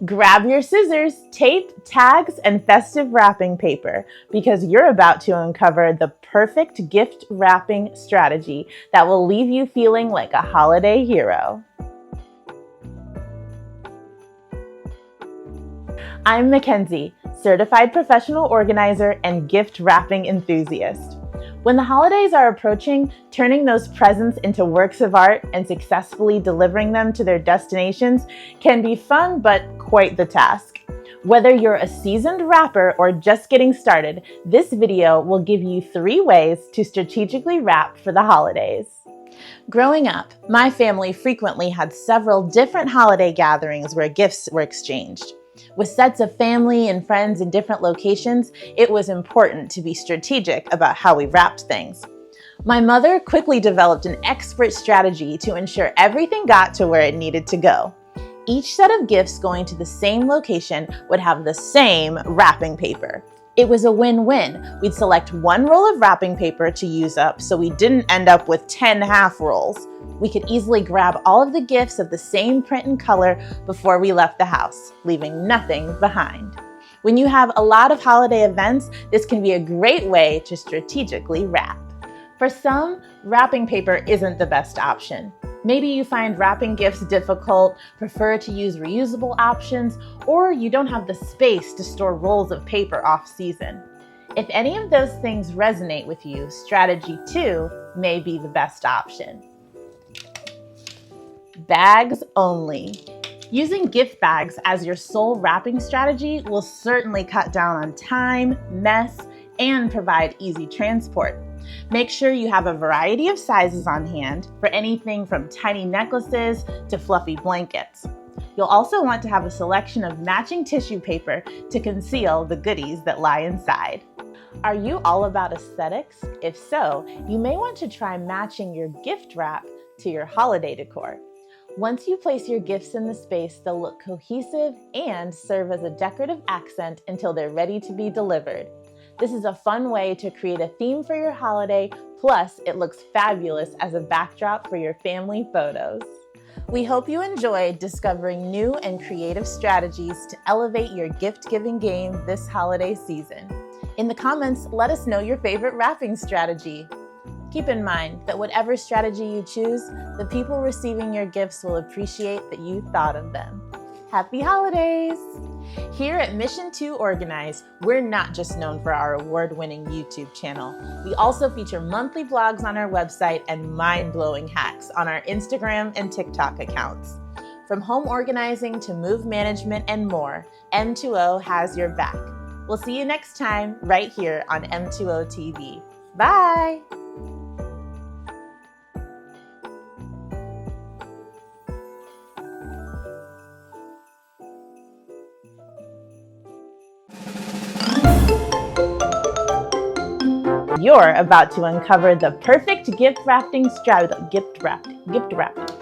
Grab your scissors, tape, tags, and festive wrapping paper because you're about to uncover the perfect gift wrapping strategy that will leave you feeling like a holiday hero. I'm Mackenzie, certified professional organizer and gift wrapping enthusiast. When the holidays are approaching, turning those presents into works of art and successfully delivering them to their destinations can be fun, but quite the task. Whether you're a seasoned wrapper or just getting started, this video will give you 3 ways to strategically wrap for the holidays. Growing up, my family frequently had several different holiday gatherings where gifts were exchanged. With sets of family and friends in different locations, it was important to be strategic about how we wrapped things. My mother quickly developed an expert strategy to ensure everything got to where it needed to go. Each set of gifts going to the same location would have the same wrapping paper. It was a win-win. We'd select 1 roll of wrapping paper to use up so we didn't end up with 10 half rolls. We could easily grab all of the gifts of the same print and color before we left the house, leaving nothing behind. When you have a lot of holiday events, this can be a great way to strategically wrap. For some, wrapping paper isn't the best option. Maybe you find wrapping gifts difficult, prefer to use reusable options, or you don't have the space to store rolls of paper off-season. If any of those things resonate with you, strategy 2 may be the best option. Bags only. Using gift bags as your sole wrapping strategy will certainly cut down on time, mess, and provide easy transport. Make sure you have a variety of sizes on hand for anything from tiny necklaces to fluffy blankets. You'll also want to have a selection of matching tissue paper to conceal the goodies that lie inside. Are you all about aesthetics? If so, you may want to try matching your gift wrap to your holiday decor. Once you place your gifts in the space, they'll look cohesive and serve as a decorative accent until they're ready to be delivered. This is a fun way to create a theme for your holiday, plus it looks fabulous as a backdrop for your family photos. We hope you enjoyed discovering new and creative strategies to elevate your gift-giving game this holiday season. In the comments, let us know your favorite wrapping strategy. Keep in mind that whatever strategy you choose, the people receiving your gifts will appreciate that you thought of them. Happy holidays! Here at Mission 2 Organize, we're not just known for our award-winning YouTube channel. We also feature monthly blogs on our website and mind-blowing hacks on our Instagram and TikTok accounts. From home organizing to move management and more, M2O has your back. We'll see you next time right here on M2O TV. Bye! You're about to uncover the perfect gift wrapping strategy. Gift wrapping.